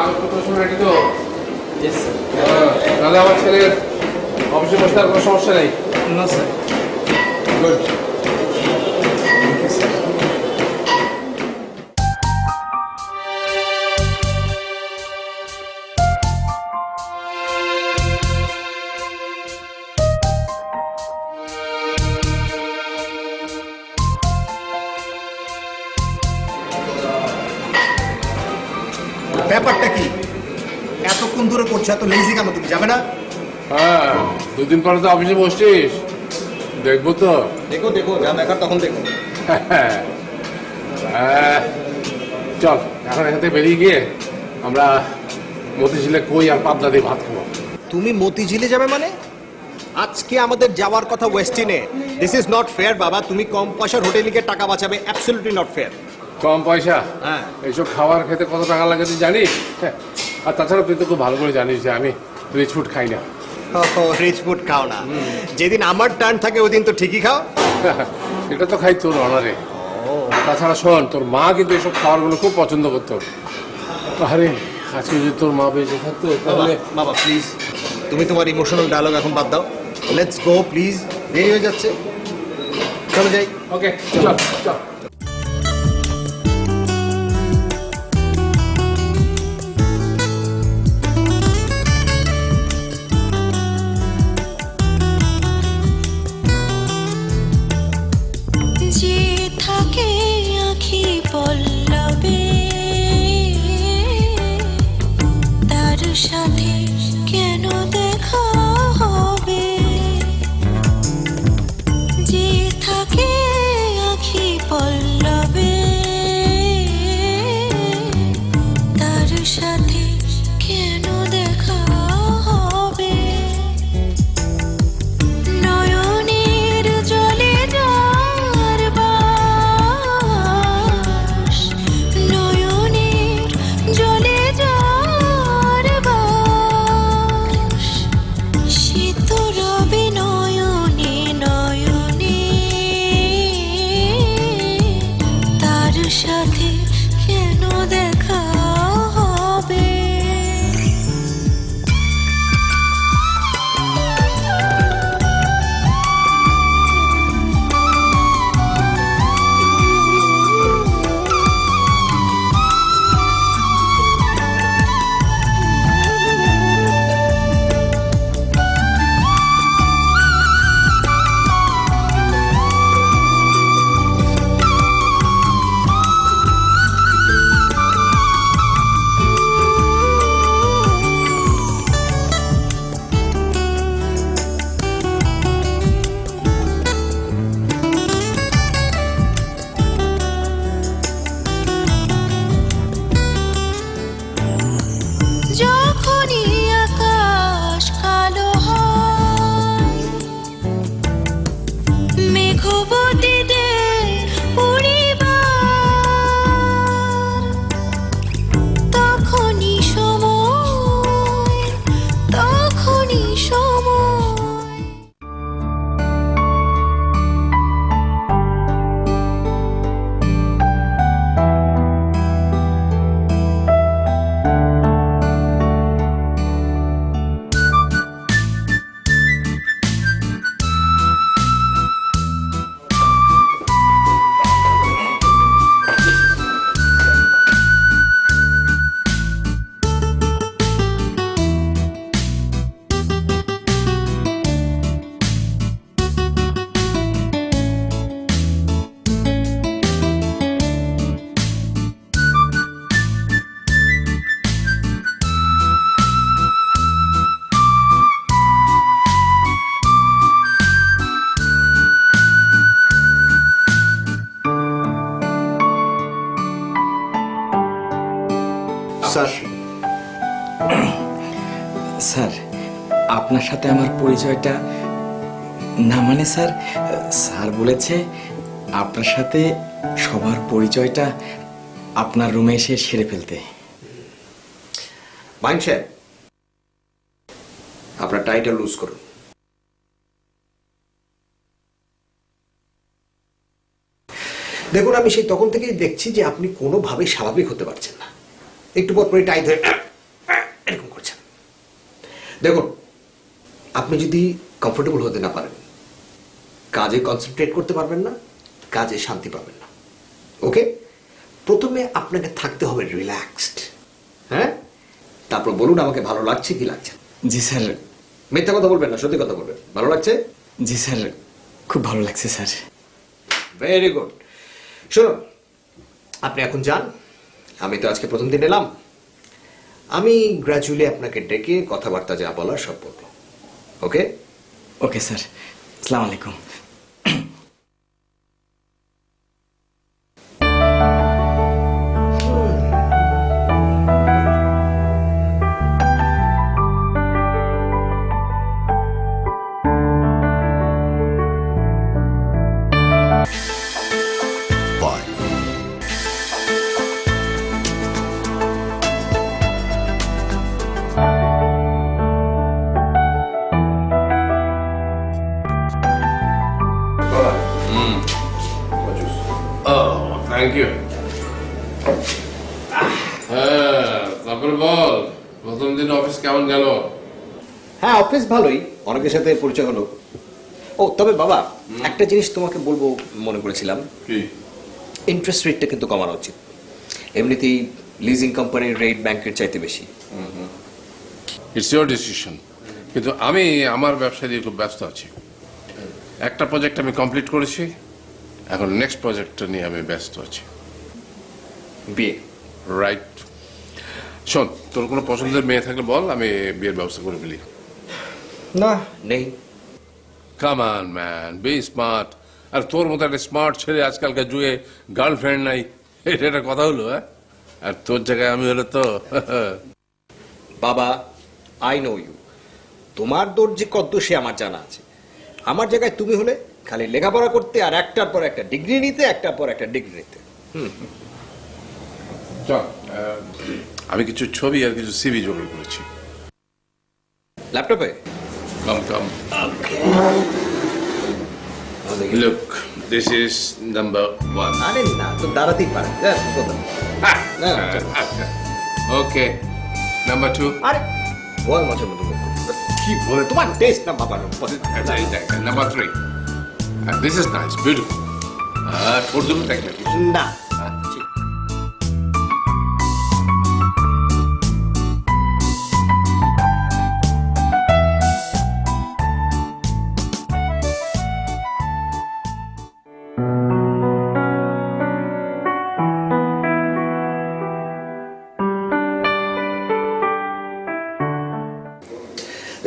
কাগজপত্র সব রেডি তো? তাহলে আমার ছেলের অফিসে বসতে আর কোনো সমস্যা নেই? না স্যার। গুড। ব্যাপারটা কি এতক্ষণ ধরে করছো? এত লেজি কেন তুমি? যাবে না? হ্যাঁ, দুদিন পরে তো অফিসে বসছিস, দেখবো তো। দেখো দেখো, যা দেখার তখন দেখো। চল এখন এখান থেকে বেরিয়ে গিয়ে আমরা মতিঝিলে কই আর পাবদা দিয়ে ভাত খাবো। তুমি মতিঝিলে যাবে মানে? আজকে আমাদের যাওয়ার কথা ওয়েস্টিনে। দিস ইজ নট ফেয়ার বাবা। তুমি কম পয়সার হোটেলে গিয়ে টাকা বাঁচাবে, অ্যাবসলিউটলি নট ফেয়ার। কম পয়সা? হ্যাঁ। এইসব খাবার খেতে কত টাকা লাগে তুই জানিস? আর তাছাড়া তুই তো খুব ভালো করে জানিস যে আমি রিচ ফুড খাই না। রিচ ফুড খাও না? যেদিন আমার টার্ন থাকে ওই দিন তো ঠিকই খাও। এটা তো খাই তোর অনারে। তাছাড়া শোন, তোর মা কিন্তু এইসব খাবারগুলো খুব পছন্দ করতো। আরে আজকে যদি তোর মা বেঁচে থাকতো তাহলে। বাবা প্লিজ, তুমি তোমার ইমোশনাল ডায়লগ এখন বাদ দাও। লেটস গো প্লিজ, দেরি হয়ে যাচ্ছে। চলো যাই। ওকে চল চল। যে থাকে আঁখি পল্লবে তার সাথে কেন দেখা হবে? যে থাকে আঁখি পল্লবে তার সাথে কেন দেখা হবে? নয়নের জলে যার বাস, নয়নের জলে যার বাস, সে তো রবে নয়নে নয়নে তার সাথে কেন দেখা হবে? যখনই আকাশ কালো হয় মেঘবতীদের পরিবার, তখনই সময়, তখনই সময়। স্যার, স্যার আপনার সাথে আমার পরিচয়টা না মানে স্যার, স্যার বলেছে আপনার সাথে সবার পরিচয়টা আপনার রুমে এসে সেরে ফেলতে। মাইন সাহেব, আপনার টাইটা লুজ করুন। দেখুন, আমি সেই তখন থেকেই দেখছি যে আপনি কোনোভাবেই স্বাভাবিক হতে পারছেন না। একটু পর পরই টাই ধরে দেখুন, আপনি যদি কমফোর্টেবল হতে না পারেন, কাজে কনসেন্ট্রেট করতে পারবেন না, কাজে শান্তি পাবেন না। ওকে, প্রথমে আপনাকে থাকতে হবে রিল্যাক্সড। হ্যাঁ, তারপর বলুন আমাকে ভালো লাগছে কি লাগছে না। জি স্যার। মিথ্যা কথা বলবেন না, সত্যি কথা বলবেন। ভালো লাগছে? জি স্যার, খুব ভালো লাগছে স্যার। Very good. শুনুন, আপনি এখন যান। আমি তো আজকে প্রথম দিন এলাম, আমি গ্র্যাজুয়ালি আপনাকে ডেকে কথাবার্তা যা বলার সব বলবো। ওকে? ওকে স্যার, আসসালামু আলাইকুম। Thank you. হ্যাঁ, তারপরে বল, প্রথম দিন অফিস কেমন গেল? হ্যাঁ, অফিস ভালোই, অনেকের সাথে পরিচয় হলো। ও তবে বাবা, একটা জিনিস তোমাকে বলবো মনে করেছিলাম। কি? ইন্টারেস্ট রেটটা কিন্তু কমানো উচিত। এমনিতেই লিজিং কোম্পানির রেট ব্যাংকের চাইতে বেশি। ইটস ইয়োর ডিসিশন, কিন্তু আমি আমার ব্যবসা দিয়ে খুব ব্যস্ত আছি। একটা প্রজেক্ট আমি কমপ্লিট করেছি, এখন নেক্সট প্রজেক্টটা নিয়ে আমি ব্যস্ত আছি। বিয়ে? রাইট। শোন, তোর কোনো পছন্দের মেয়ে থাকলে বল, আমি বিয়ের ব্যবস্থা করে ফেলি। না, নেই। Come on man, be smart. আর তোর মতো একটা স্মার্ট ছেলে আজকালকার যুগে গার্লফ্রেন্ড নাই, এটা একটা কথা হলো? হ্যাঁ, আর তোর জায়গায় আমি হলে তো বাবা, আই নো ইউ। তোমার দর্জি কদ্দ সে আমার জানা আছে। আমার জায়গায় তুমি হলে খালি লেখাপড়া করতে আর একটার পর একটা ডিগ্রি নিতে, একটার পর একটা ডিগ্রি নিতে। চল, আমি কিছু ছবি আর কিছু সিভি জোগাড় করেছি। ল্যাপটপে? Come come. Look, this is number 1। আরে না, তো দাঁড়াতেই পারে। Okay, number 2। আরে বল, মাঝে মধ্যে মুখ করতে। কি বলে তোমার টেস্ট না বাবার? আচ্ছা, এইটা number 3। This is nice, beautiful. তোর জন্য দেখ নাকি? না।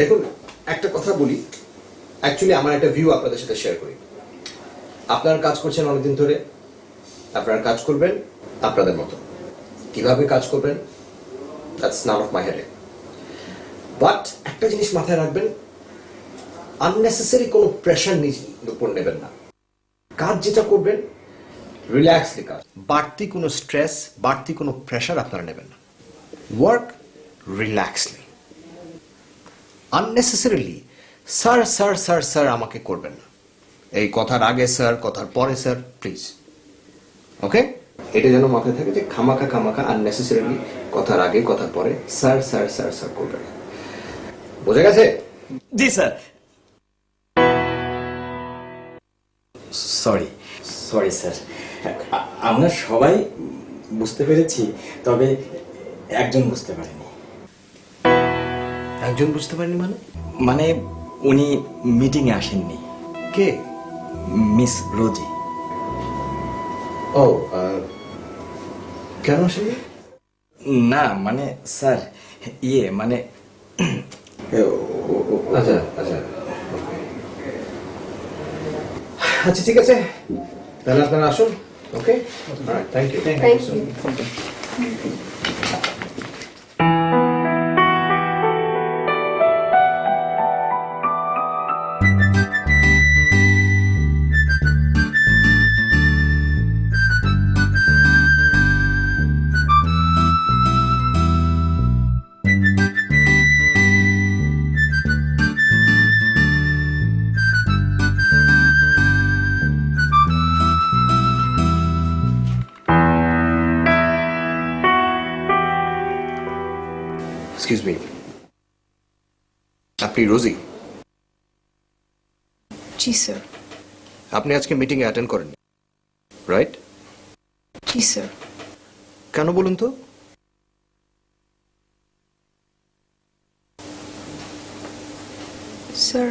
দেখুন, একটা কথা বলি, অ্যাকচুয়ালি আমার একটা ভিউ আপনাদের সাথে শেয়ার করি। আপনারা কাজ করছেন অনেকদিন ধরে, আপনারা কাজ করবেন আপনাদের মতো। কিভাবে কাজ করবেন, that's none of my head. But একটা জিনিস মাথায় রাখবেন, আননেসেসারি কোনো প্রেশার নিজের উপর নেবেন না। কাজ যেটা করবেন রিল্যাক্সলি কাজ, বাড়তি কোনো স্ট্রেস, বাড়তি কোনো প্রেশার আপনারা নেবেন না। Work relaxly. Unnecessarily sir sir sir sir আমাকে করবেন না। এই কথার আগে স্যার, কথার পরে স্যার, প্লিজ। ওকে, এটা যেন মাথায় থাকে যে খামাখা খামাখা আননেসেসারিলি কথার আগে কথার পরে স্যার স্যার স্যার স্যার করবেন না। বোঝা গেছে? জি স্যার। সরি সরি স্যার, আমরা সবাই বুঝতে পেরেছি, তবে একজন বুঝতে পারেনি। একজন বুঝতে পারেনি মানে? মানে উনি মিটিংয়ে আসেননি। কে? মিস রোজি। ও, কেন আসেনি? না মানে স্যার, ইয়ে মানে আচ্ছা আচ্ছা আচ্ছা, ঠিক আছে, তাহলে আপনারা আসুন। ওকে, থ্যাংক ইউ। Thank you. আপনি রোজি? জি স্যার। আপনি আজকে মিটিংয়ে অ্যাটেন্ড করেন, রাইট? জি স্যার। কেন বলুন তো? স্যার,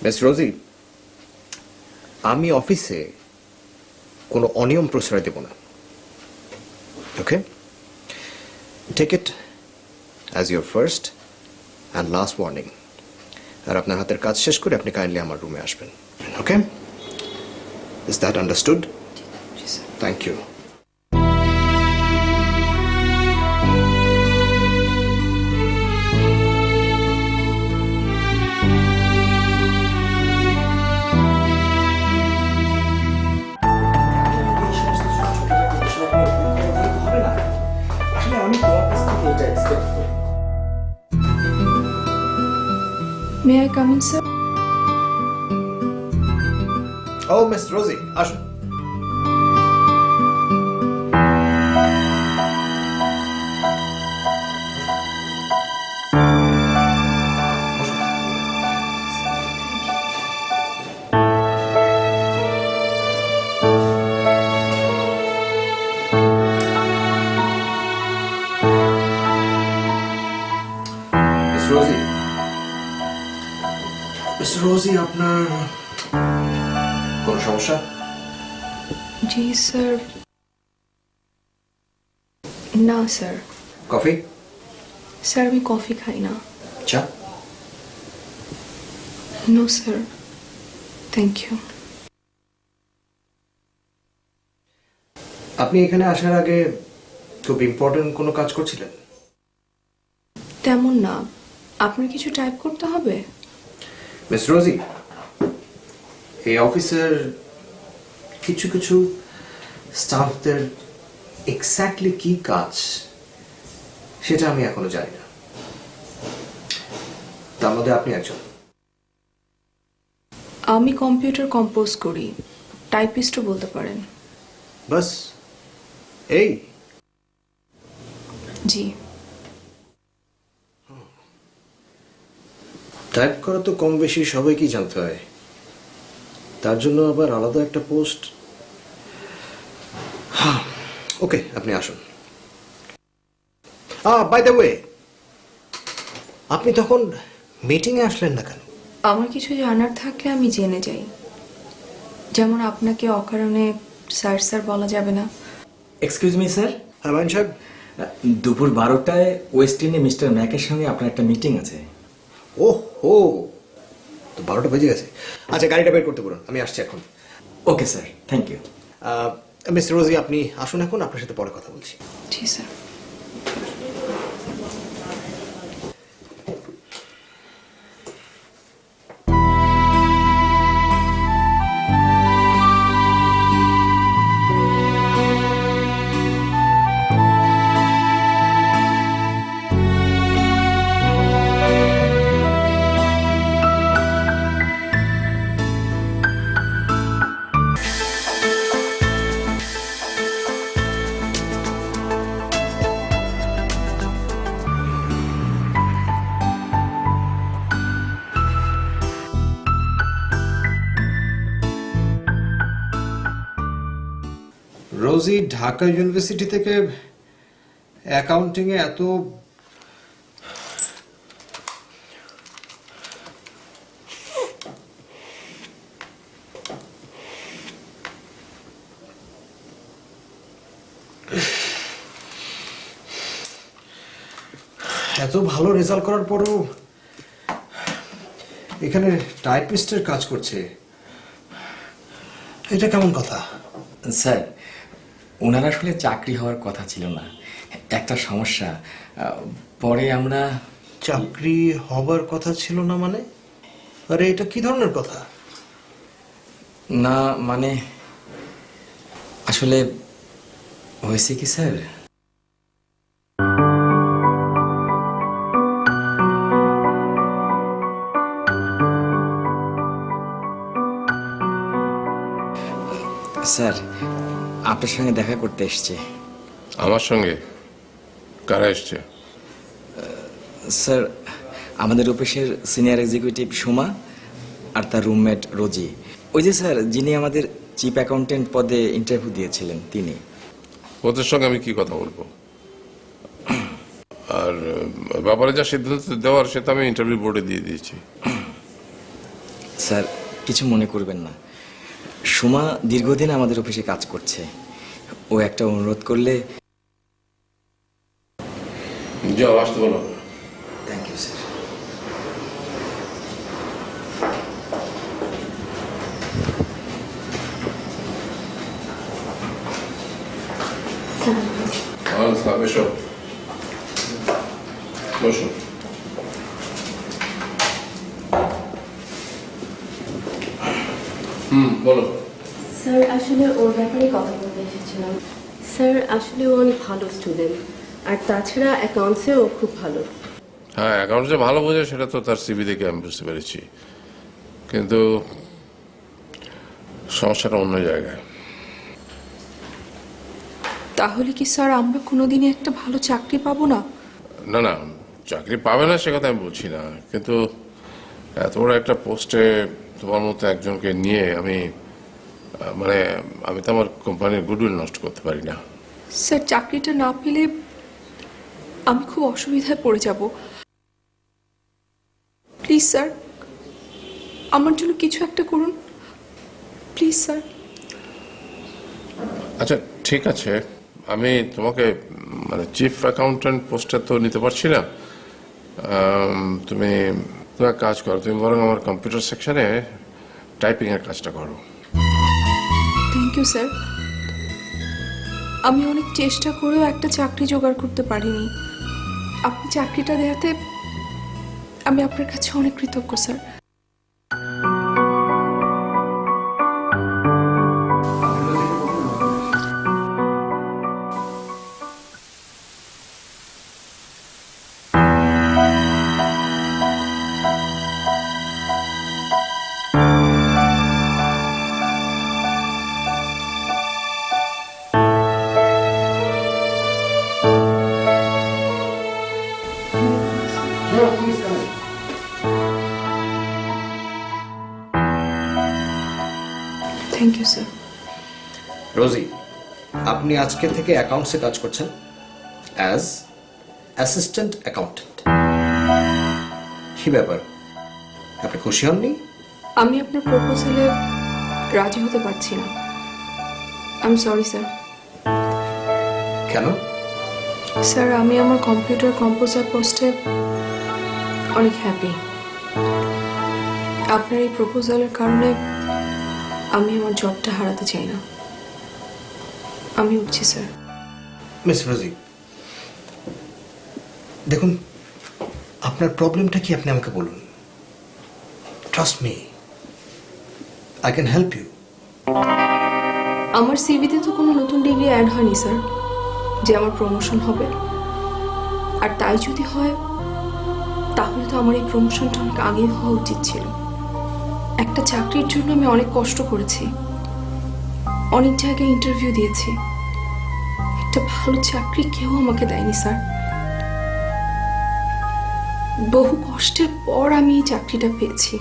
মিস রোজি, আমি অফিসে কোনো অনিয়ম প্রশ্রয় দেব না, okay? Take it as your first and last warning. আর আপনার হাতের কাজ শেষ করে আপনি কাইন্ডলি আমার রুমে আসবেন, ওকে? Is that understood? জি স্যার। Thank you. আসলে আমি তোমার কাছ থেকে এটা এক্সপেক্ট করি। May I come in sir? Oh miss Rosie, আসুন। মিস রোজি, মিস রোজি, আপনার কোনো সমস্যা? জি স্যার। না স্যার। কফি? স্যার আমি কফি খাই না। চা? No sir, thank you. আপনি এখানে আসার আগে খুব ইম্পর্টেন্ট কোনো কাজ করছিলেন? তেমন না। আপনার কিছু টাইপ করতে হবে? মিস রোজি, এই অফিসের কিছু কিছু স্টাফদের এক্স্যাক্টলি কি কাজ সেটা আমি এখনো জানি না। তার মধ্যে আপনি একজন। আমি কম্পিউটার কম্পোজ করি, টাইপিস্টও বলতে পারেন। বাস এই? জি। টাইপ করা তো কম বেশি সবাইকেই জানতে হয়, তার জন্য আবার আলাদা একটা পোস্ট। হ্যাঁ, ওকে, আপনি আসুন। বাই দ্য ওয়ে, আপনি তখন মিটিংয়ে আসলেন না কেন? আমার কিছু জানার থাকলে আমি জেনে যাই। যেমন আপনাকে অকারণে স্যার স্যার বলা যাবে না। এক্সকিউজ মি স্যার, হ্যাঁ মান সাহেব। দুপুর 12টায় ওয়েস্ট ইন্ডে মিস্টার ম্যাকের সঙ্গে আপনার একটা মিটিং আছে। ওহ হো, তো 12টা বেজে গেছে। আচ্ছা, গাড়িটা বের করতে বলুন, আমি আসছি এখন। Okay sir, thank you. Mister Rosie, আপনি আসুন এখন, আপনার সাথে পরে কথা বলছি। জি স্যার। রোজি ঢাকা ইউনিভার্সিটি থেকে অ্যাকাউন্টিংয়ে এত ভালো রেজাল্ট করার পরও এখানে টাইপিস্টের কাজ করছে, এটা কেমন কথা? স্যার, ওনার আসলে চাকরি হওয়ার কথা ছিল না, একটা সমস্যা। পরে আমরা চাকরি হবার কথা ছিল না মানে? আরে এটা কি ধরনের কথা? না মানে আসলে হয়েছে কি স্যার, স্যার আপনার সঙ্গে দেখা করতে এসছে। আমার সঙ্গে কারা এসছে? স্যার আমাদের অফিসের সিনিয়র এক্সিকিউটিভ সুমা আর তার রুমমেট রোজি, ওই যে স্যার যিনি আমাদের চিফ অ্যাকাউন্টেন্ট পদে ইন্টারভিউ দিয়েছিলেন তিনি। ওদের সঙ্গে আমি কি কথা বলবো? আর ব্যাপারে যা সিদ্ধান্ত দেওয়ার সেটা আমি ইন্টারভিউ বোর্ডে দিয়ে দিয়েছি। স্যার কিছু মনে করবেন না, সুমা দীর্ঘদিন আমাদের অফিসে কাজ করছে, ও একটা অনুরোধ করলে। যাও, আসতে বলো। Thank you sir. এসো, বসো। বলো। স্যার আসলে ওর ব্যাপারে কথা বলতে এসেছিলাম। স্যার আসলে ও অনেক ভালো স্টুডেন্ট, আর তাছাড়া অ্যাকাউন্টসেও ও খুব ভালো। হ্যাঁ, অ্যাকাউন্ট যে ভালো বোঝে সেটা তো তার সিভি দেখে আমি বুঝতে পেরেছি, কিন্তু সমস্যাটা অন্য জায়গায়। তাহলে কি স্যার আমরা কোনোদিনই একটা ভালো চাকরি পাবো না? না না, চাকরি পাবে না সে কথা আমি বলছি না, কিন্তু এত বড় একটা পোস্টে তোমার মতো একজনকে নিয়ে আমি তো আমার কোম্পানির গুডউইল নষ্ট করতে পারি না। স্যার চাকরিটা না পেলে আমি খুব অসুবিধায় পড়ে যাব। প্লিজ স্যার, আমার জন্য কিছু একটা করুন প্লিজ স্যার। আচ্ছা ঠিক আছে, আমি তোমাকে চিফ অ্যাকাউন্ট্যান্ট পোস্টে তো নিতে পারছি না। তুমি এক কাজ করো, তুমি বরং আমার কম্পিউটার সেকশনে টাইপিংয়ের কাজটা করো। Thank you sir. আমি অনেক চেষ্টা করেও একটা চাকরি জোগাড় করতে পারিনি। আপনি চাকরিটা দেওয়াতে আমি আপনার কাছে অনেক কৃতজ্ঞ sir. Thank you sir. Rosie, আপনি আজকে থেকে অ্যাকাউন্টসে কাজ করছেন অ্যাজ অ্যাসিস্ট্যান্ট অ্যাকাউন্টেন্ট। কি ব্যাপার, আপনি খুশি হননি? আমি আপনার প্রপোজালে রাজি হতে পারছি না। I am sorry sir. কেন? স্যার আমি আমার কম্পিউটার কম্পোজার পোস্টে অনেক হ্যাপি। আপনার এই প্রপোজালের কারণে আমি আমার জবটা হারাতে চাই না। আমি উঠছি স্যার। মিস রোজি, দেখুন আপনার প্রবলেমটা কি আপনি আমাকে বলুন। Trust me, I can help you. আমার সিভিতে তো কোনো নতুন ডিগ্রি অ্যাড হয়নি স্যার যে আমার প্রমোশন হবে। আর তাই যদি হয় তাহলে তো আমার এই প্রমোশনটা অনেক আগেই হওয়া উচিত ছিল। একটা চাকরির জন্য আমি অনেক কষ্ট করেছি, অনেক জায়গায় ইন্টারভিউ দিয়েছি, একটা ভালো চাকরি কেউ আমাকে দেয়নি স্যার। বহু কষ্টের পর আমি এই চাকরিটা পেয়েছি।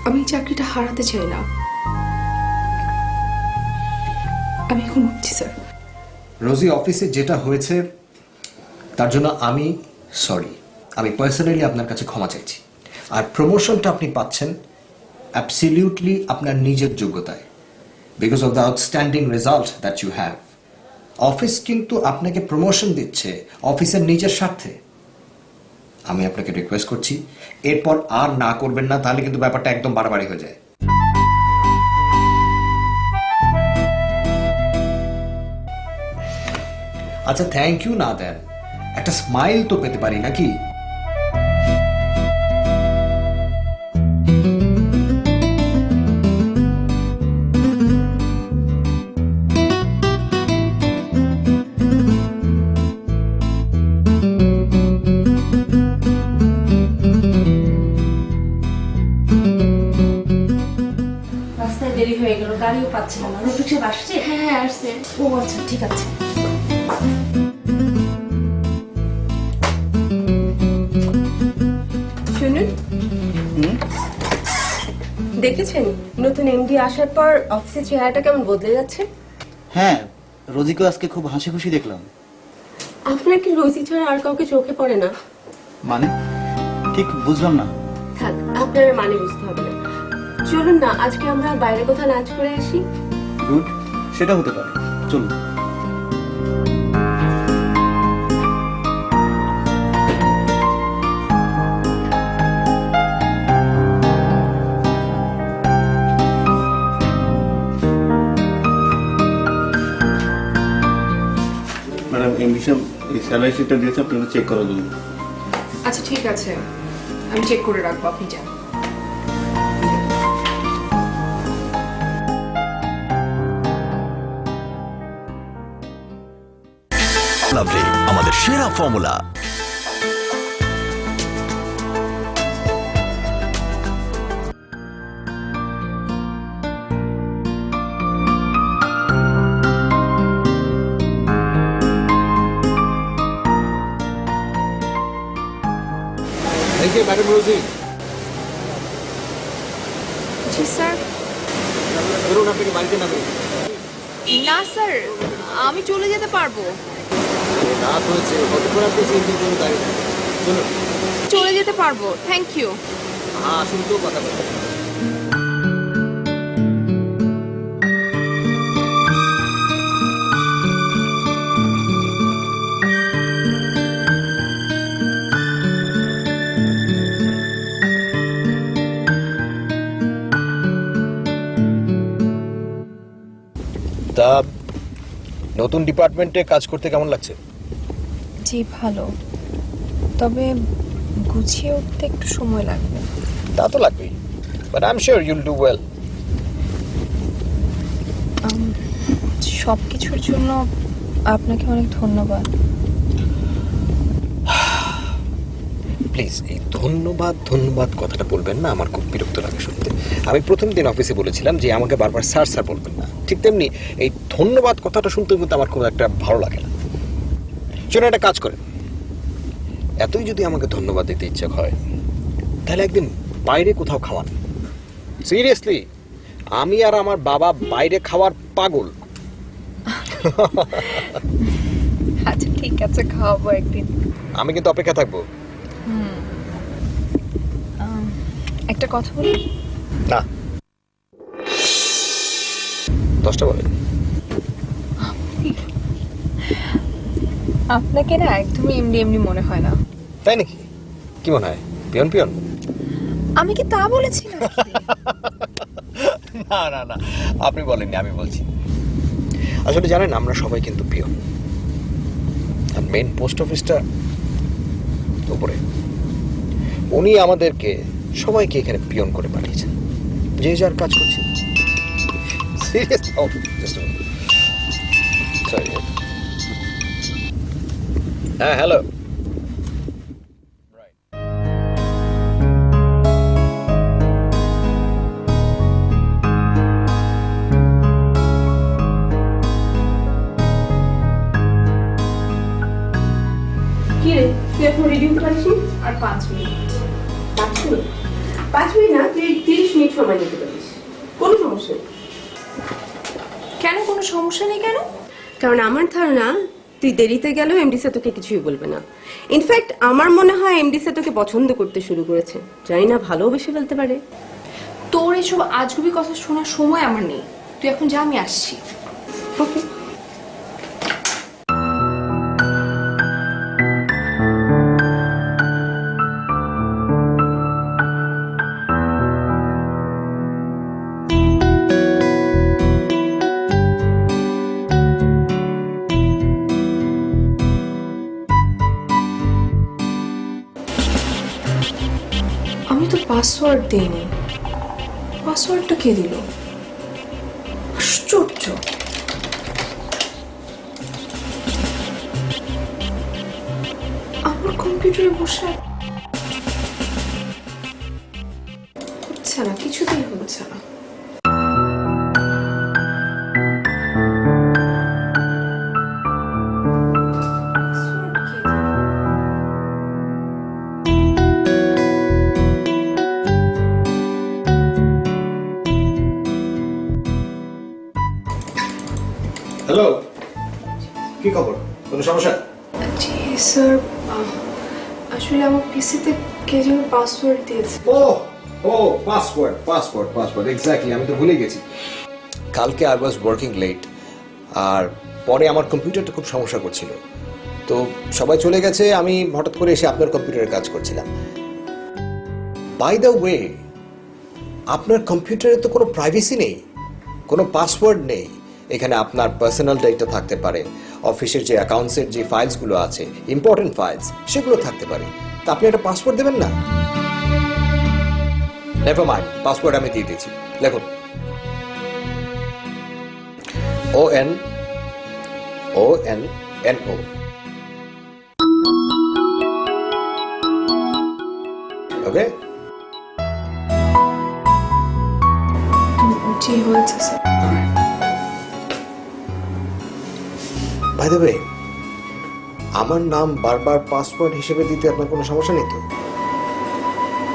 আমি এই চাকরিটা হারাতে চাই না। আমি এখন উঠছি স্যার। রোজি, অফিসে যেটা হয়েছে তার জন্য আমি সরি। আমি পার্সোনালি আপনার কাছে ক্ষমা চাইছি। আর প্রমোশনটা আপনি পাচ্ছেন অ্যাবসলিউটলি আপনার নিজের যোগ্যতায়, because of the outstanding result that you have. Office কিন্তু আপনাকে প্রমোশন দিচ্ছে অফিসের নিজের স্বার্থে। আমি আপনাকে রিকোয়েস্ট করছি এরপর আর না করবেন না, তাহলে কিন্তু ব্যাপারটা একদম বাড়াবাড়ি হয়ে যায়। আচ্ছা থ্যাংক ইউ না দেন, একটা স্মাইল তো পেতে পারি নাকি? রাস্তায় দেরি হয়ে গেল, গাড়িও পাচ্ছিলাম না। রফিক সাহেব আসছে? হ্যাঁ আসছে। ও আচ্ছা ঠিক আছে। দেখেছেন নতুন এমডি আসার পর অফিসের চেহারাটা কেমন বদলে যাচ্ছে? হ্যাঁ, রোজিকে আজকে খুব হাসি খুশি দেখলাম। আপনার কি রোজি ছাড়া আর কাউকে চোখে পড়ে না? মানে ঠিক বুঝলাম না। থাক, আপনার মানে বুঝতে হবে না। চলুন না আজকে আমরা বাইরে কোথাও লাঞ্চ করে আসি। গুড, সেটা হতে পারে, চলুন। ম্যাডাম এমডি সাহেব এই স্যালারি শিটটা দিয়েছে, আপনারা চেক করার জন্য। আচ্ছা ঠিক আছে, আমি চেক করে রাখবো, আপনি যান। লাভলি আমাদের সেরা formula. Thank you madam Rosie. জি স্যার। ধরুন আপনাকে বাড়িতে নামিয়ে না স্যার, আমি চলে যেতে পারবো। রাত হয়েছে, কতক্ষণ আপনি সিএনজির জন্য দাঁড়িয়ে থাকবেন? চলুন। চলে যেতে পারবো, থ্যাংক ইউ। হ্যাঁ, আসুন তো কথা বলতে। তা নতুন ডিপার্টমেন্টে কাজ করতে কেমন লাগছে? জি ভালো, তবে গুছিয়ে উঠতে একটু সময় লাগবে। তা তো লাগবেই, but I am sure you'll do well. সব কিছুর জন্য আপনাকে অনেক ধন্যবাদ। প্লিজ এই ধন্যবাদ ধন্যবাদ কথাটা বলবেন না, আমার খুব বিরক্ত লাগে শুনতে। আমি প্রথম দিন অফিসে বলেছিলাম যে আমাকে বারবার স্যার স্যার বলবেন না, ঠিক তেমনি এই ধন্যবাদ কথাটা শুনতে কিন্তু আমার খুব একটা ভালো লাগে না। শুনে একটা কাজ করেন, এতই যদি আমাকে ধন্যবাদ দিতে ইচ্ছে হয় তাহলে একদিন বাইরে কোথাও খাওয়ান। সিরিয়াসলি, আমি আর আমার বাবা বাইরে খাওয়ার পাগল। আচ্ছা ঠিক আছে, খাওয়াবো একদিন। আমি কিন্তু অপেক্ষা থাকবো। একটা কথা বলি? না, 10টা বলেন। আপনাকে না একদমই এমনি এমনি মনে হয় না। তাই নাকি? কি মনে হয়, পিয়ন পিয়ন? আমি কি তা বলেছি না? না না না, আপনি বলেননি, আমি বলছি। আসলে জানেন আমরা সবাই কিন্তু পিয়ন, আর মেইন পোস্ট অফিসটা উপরে। উনি আমাদেরকে সবাইকে এখানে পিয়ন করে পাঠিয়েছেন, যে যার কাজ করছে। সিরিয়াস? সরি। হ্যাঁ, হ্যালো। কি রে, তুই এখন রেডি হতে পারিস? আর 5 মিনিট। 5 মিনিট? 5 মিনিট না, তুই 30 মিনিট সময় নিতে পারিস, কোনো সমস্যা নেই। কেন, কোনো সমস্যা নেই কেন? কারণ আমার ধারণা তুই দেরিতে গেলেও এমডি স্যার তোকে কিছুই বলবে না। ইনফ্যাক্ট আমার মনে হয় এমডি স্যার তোকে পছন্দ করতে শুরু করেছে, জানি না ভালোবেসে ফেলতে পারে। তোর এসব আজগুবি কথা শোনার সময় আমার নেই, তুই এখন যা, আমি আসছি। ওকে। আমি তো পাসওয়ার্ড দিইনি, পাসওয়ার্ডটা কে দিল? আশ্চর্য। আমার কম্পিউটারে বসে হচ্ছে না, কিছুতেই হচ্ছে না। হ্যালো, কি খবর? কোনো সমস্যা? জি স্যার, আসলে আমার পিসিতে কে যেন পাসওয়ার্ড দিয়েছে। ও ও পাসওয়ার্ড এক্স্যাক্টলি, আমি তো ভুলে গেছি। কালকে আই ওয়াজ ওয়ার্কিং লেট, আর পরে আমার কম্পিউটারটা খুব সমস্যা করছিল, তো সবাই চলে গেছে, আমি হঠাৎ করে এসে আপনার কম্পিউটারে কাজ করছিলাম। বাই দ্য ওয়ে, আপনার কম্পিউটারে তো কোনো প্রাইভেসি নেই, কোনো পাসওয়ার্ড নেই। এখানে আপনার পার্সোনাল ডেটা থাকতে পারে, অফিসের যে অ্যাকাউন্টসের যে ফাইলসগুলো আছে, ইম্পর্টেন্ট ফাইলস, সেগুলো থাকতে পারে। তা আপনি একটা পাসওয়ার্ড দেবেন না? নেভার মাইন্ড, পাসওয়ার্ড আমি দিয়ে দিয়েছি, দেখুন। ONNO। ওকে, জি হয়েছে স্যার। বাই দ্য ওয়ে, আমার নাম বারবার পাসওয়ার্ড হিসেবে দিতে আপনার কোনো সমস্যা নেই তো?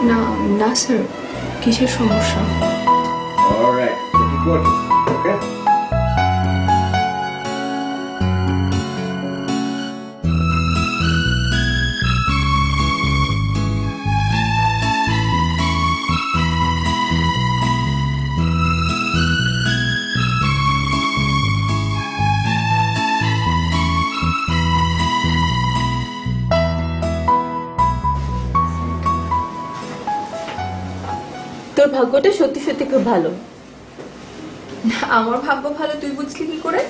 না না স্যার, কিসের সমস্যা? অলরাইট, কিপ ওয়ার্কিং, ওকে? তোর ভাগ্যটা সত্যি সত্যি খুব ভালো। আমার ভাগ্য ভালো তুই বুঝলি কি করে?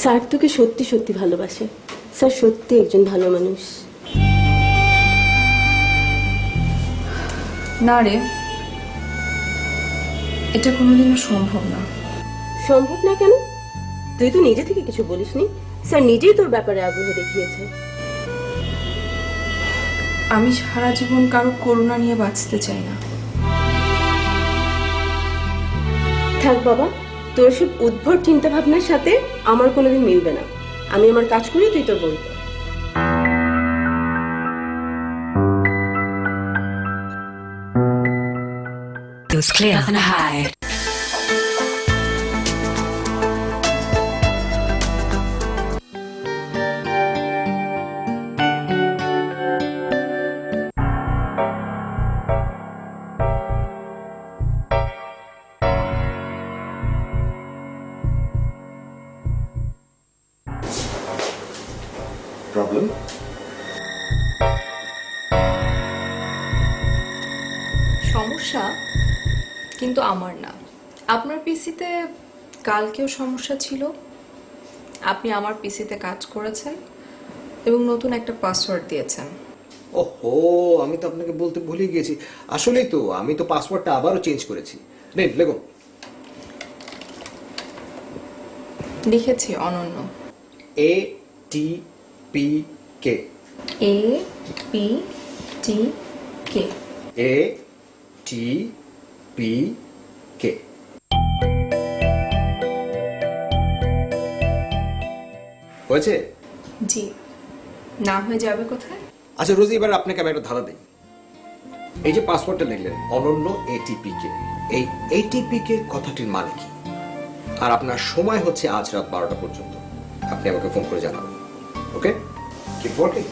স্যার তোকে সত্যি সত্যি ভালোবাসে। স্যার সত্যি একজন ভালো মানুষ। না রে, এটা কোনোদিনও সম্ভব না। সম্ভব না কেন? তুই তো নিজে থেকে কিছু বলিসনি। স্যার নিজেই তোর ব্যাপারে আগ্রহ দেখিয়েছে। আমি সারা জীবন কারো করুণা নিয়ে বাঁচতে চাই না। থাক বাবা, তোর সব উদ্ভট চিন্তা ভাবনার সাথে আমার কোনোদিন মিলবে না। আমি আমার কাজ করি, তুই তোর বলবি। Goes clear. Nothing to hide. Problem? সমস্যা কিন্তু আমার না। আপনার পিসিতে কালকেও সমস্যা ছিল, আপনি আমার পিসিতে কাজ করেছেন এবং নতুন একটা পাসওয়ার্ড দিয়েছেন। ওহো, আমি তো আপনাকে বলতে ভুলে গিয়েছি। আসলেই তো আমি তো পাসওয়ার্ডটা আবারও চেঞ্জ করেছি। নেন লেখুন। লিখেছি অনন্য। ATPK। APTK। ATPK। হয়েছে? জি, না হয়ে যাবে কোথায়? আচ্ছা রোজি, এবার আপনাকে আমি একটা ধাঁধা দিই। এই যে পাসওয়ার্ডটা লিখলেন অনন্য ATPK, এই ATPK কথাটির মানে কি? আর আপনার সময় হচ্ছে আজ রাত 12টা পর্যন্ত। আপনি আমাকে ফোন করে জানাবেন, ওকে? Keep working.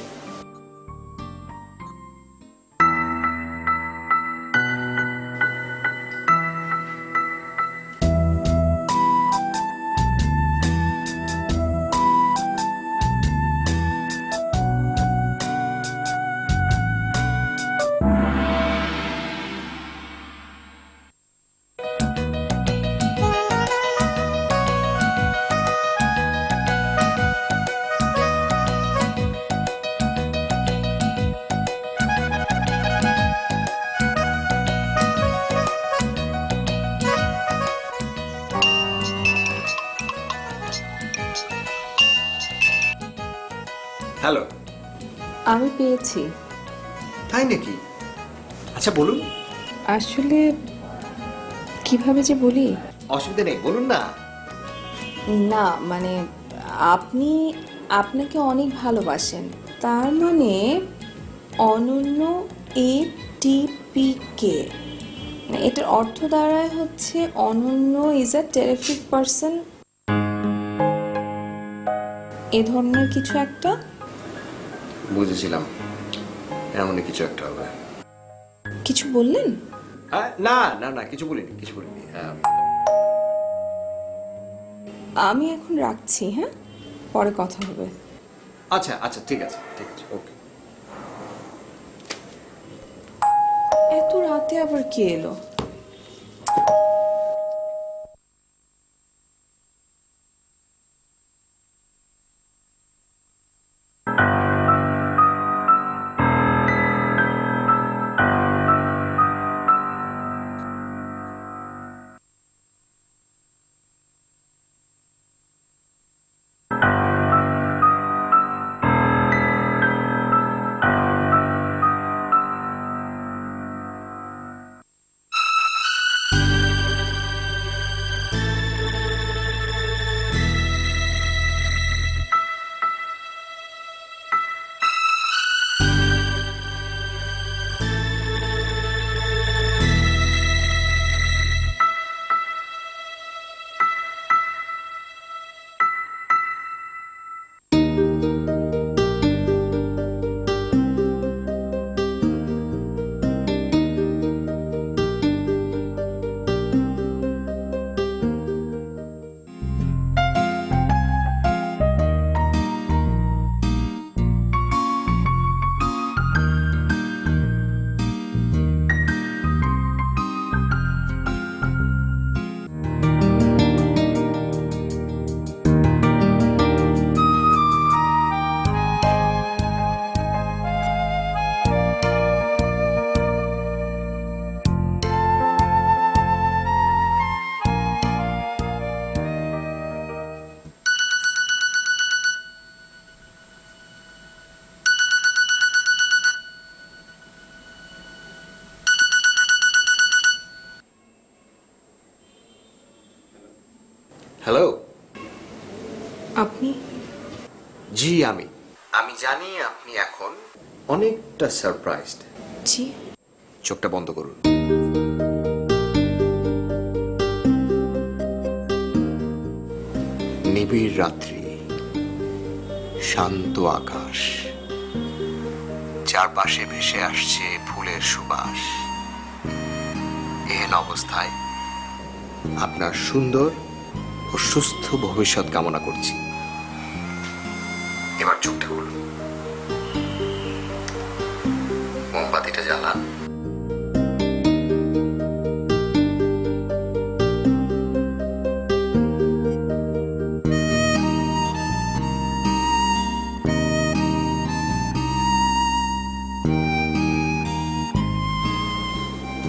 হ্যালো। আমি পেয়েছি। তাই নাকি? আচ্ছা বলুন। আসলে কিভাবে যে বলি, অসুবিধা নেই, বলুন না। না মানে আপনি আপনাকে অনেক ভালোবাসেন, তার মানে অনন্য ATPK, মানে এটার অর্থ দাঁড়ায় হচ্ছে অনন্য ইজ আ টেরিফিক পারসন। এ ধরনের কিছু একটা? বুঝেছিলাম এমনই কিছু একটা হবে। কিছু বললেন? না না না, কিছু বলিনি, কিছু বলিনি। আমি এখন রাখছি, হ্যাঁ, পরে কথা হবে। আচ্ছা আচ্ছা, ঠিক আছে ঠিক আছে, ওকে। এত রাতে আবার কে এলো? হ্যালো। আপনি? জি আমি জানি আপনি এখন অনেকটা সারপ্রাইজড। জি। চোখটা বন্ধ করুন। নিবিড় রাত্রি, শান্ত আকাশ, চারপাশে ভেসে আসছে ফুলের সুবাস। এহেন অবস্থায় আপনার সুন্দর ও সুস্থ ভবিষ্যৎ কামনা করছি। এবার চোখটা খুলুন, মোমবাতিটা জ্বালান।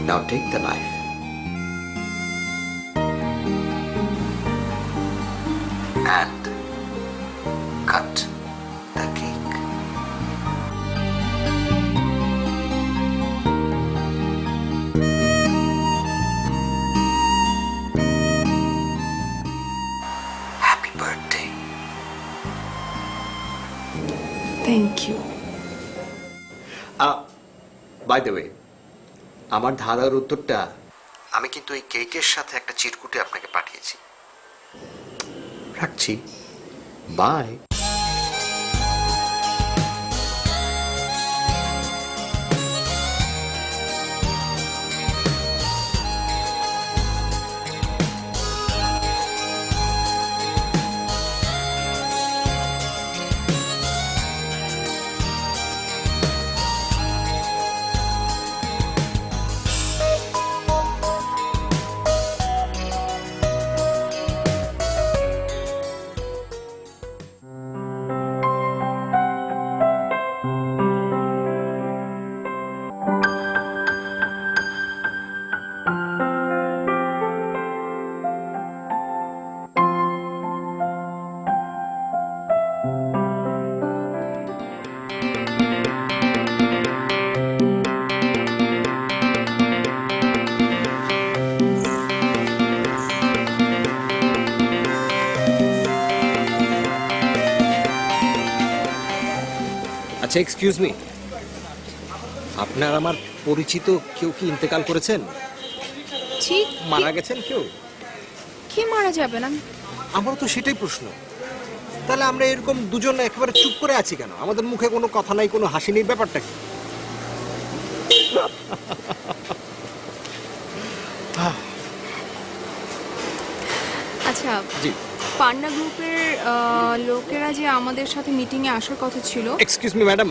Now take the knife and cut the cake. Happy birthday. Thank you. By the way, আমার ধাঁধার উত্তরটা আমি কিন্তু এই কেকের সাথে একটা চিরকুটে আপনাকে পাঠিয়েছি। রাখছি, বাই। আচ্ছা, এক্সকিউজ মি, আপনার আমার পরিচিত কেউ কি ইন্তেকাল করেছেন? ঠিক। মারা গেছেন কেউ? কে মারা যাবে না? আমারও তো সেটাই প্রশ্ন। তাহলে আমরা এরকম দুজন একেবারে চুপ করে আছি কেন? আমাদের মুখে কোনো কথা নাই, কোনো হাসি নেই, ব্যাপারটা কি? আচ্ছা, জি, পান্ডা গ্রুপের লোকেরা যে আমাদের সাথে মিটিংয়ে আসার কথা ছিল, এক্সকিউজ মি ম্যাডাম,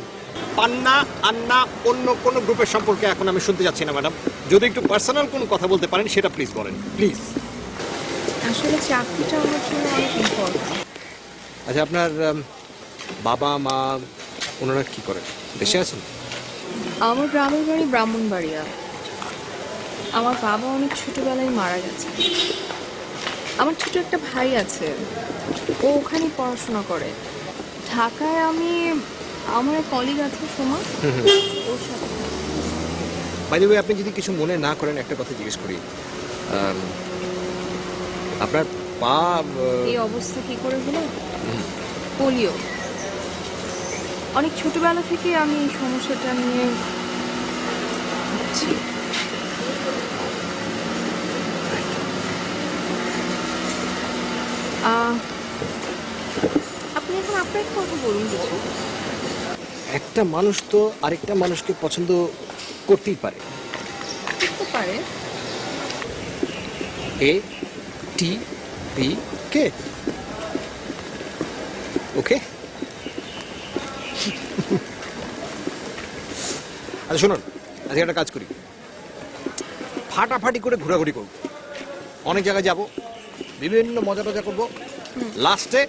পান্না আন্না অন্য কোনো গ্রুপের সম্পর্কে এখন আমি শুনতে যাচ্ছি না ম্যাডাম। যদি একটু পার্সোনাল কোনো কথা বলতে পারেন সেটা প্লিজ বলেন, প্লিজ। আসলে চাকরিটা আমার জন্য অনেক ইম্পর্টেন্ট। আচ্ছা, আপনার বাবা মা ওনারা কি করেন? দেশে আছেন? আমার গ্রামের বাড়ি ব্রাহ্মণবাড়িয়া। আমার বাবা অনেক ছোটবেলায় মারা গেছে। আমার ছোট একটা ভাই আছে, ও ওখানে পড়াশোনা করে। ঢাকায় আমি আমার কলিগ আছে সোমা, ওর সাথে। বাই দ্য ওয়ে, আপনি যদি কিছু মনে না করেন একটা কথা জিজ্ঞেস করি, আপনার পা এই অবস্থা কি করে হলো? পোলিও। অনেক ছোটবেলা থেকে আমি এই সমস্যাটা নিয়ে ভুগছি। আপনি এখন আপনার কথা বলুন কিছু। একটা মানুষ তো আরেকটা মানুষকে পছন্দ করতেই পারে। করতে পারে। এ টি পি কে, ওকে? আচ্ছা শুনুন, আজকে একটা কাজ করি, ফাটাফাটি করে ঘোরাঘুরি করব, অনেক জায়গায় যাব, বিভিন্ন মজা টজা করবো, লাস্টে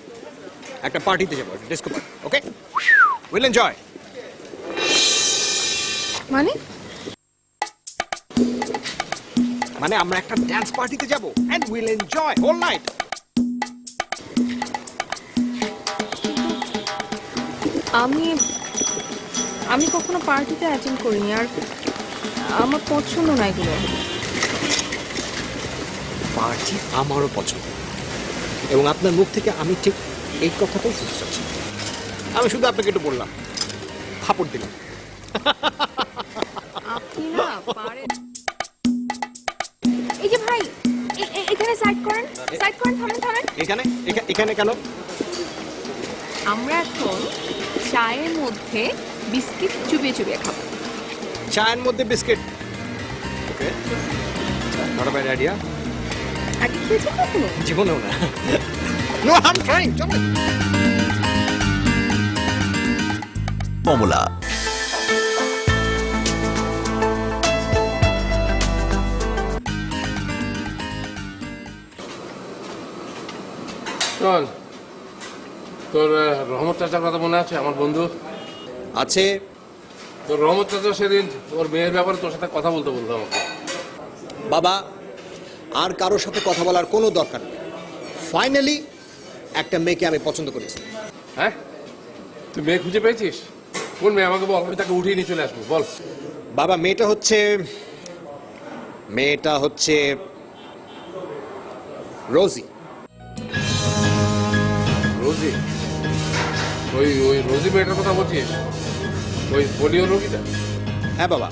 একটা পার্টিতে যাবো, একটা disco party, okay? Will enjoy. মানে মানে আমরা একটা ড্যান্স পার্টিতে যাব and will enjoy whole night. আমি কখনো পার্টিতে অ্যাটেন্ড করিনি, আর আমার পছন্দ না এগুলো। পার্টি আমারও পছন্দ, এবং আপনার মুখ থেকে আমি ঠিক এই কথাটাই শুনতে চাচ্ছি। আমি শুধু আপনাকে একটু বললাম, থাপড় দিলাম। আপনি না পারেন। এই যে ভাই, এখানে সাইড করেন, থামেন। এখানে এখানে কেন? আমরা এখন চায়ের মধ্যে বিস্কিট চুবিয়ে খাবো। চায়ের মধ্যে biscuit? Okay, not a bad idea. আগে খেয়েছেন কখনো? জীবনেও না। No, I am trying. চলো। ফর্মুলা। চল, তোর রহমত চাচার কথা মনে আছে? আমার বন্ধু আছে। তোর রহমত চাচা সেদিন ওর মেয়ের ব্যাপারে তোর সাথে কথা বলতে বললো আমাকে। বাবা, আর কারোর সাথে কথা বলার কোনো দরকার নেই। ফাইনালি একটা মেয়েকে আমি পছন্দ করেছি। হ্যাঁ, তুই মেয়ে খুঁজে পেয়েছিস? কোন মেয়ে আমাকে বল, আমি তাকে উঠিয়ে নিয়ে চলে আসবো। বল। বাবা, মেয়েটা হচ্ছে রোজি। রোজি? ওই রোজি মেয়েটার কথা বলছিস? ওই পোলিও রোগীটা? হ্যাঁ বাবা,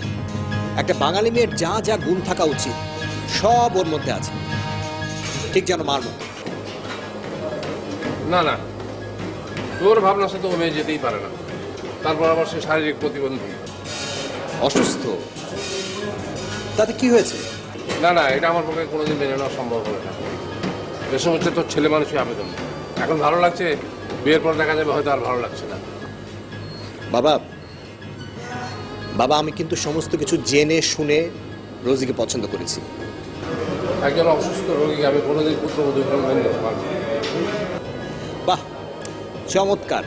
একটা বাঙালি মেয়ের যা যা গুণ থাকা উচিত সব ওর মধ্যে আছে, ঠিক যেন মার মতো। না, তোর ভাবনার সাথে ও মেয়ে যেতেই পারে না। তারপর আবার সে শারীরিক প্রতিবন্ধী। অসুস্থ? তাতে কি হয়েছে? না, এটা আমার পক্ষে কোনোদিন মেনে নেওয়া সম্ভব হবে না। এসব হচ্ছে তোর ছেলে মানুষই আবেদন। এখন ভালো লাগছে, বিয়ের পর দেখা যাবে হয়তো আর ভালো লাগছে না। বাবা, আমি কিন্তু সমস্ত কিছু জেনে শুনে রোজিকে পছন্দ করেছি। একজন অসুস্থ রোগীকে আমি কোনোদিন পুত্রবধূ মেনে নিতে পারবো না। বাহ, চমৎকার,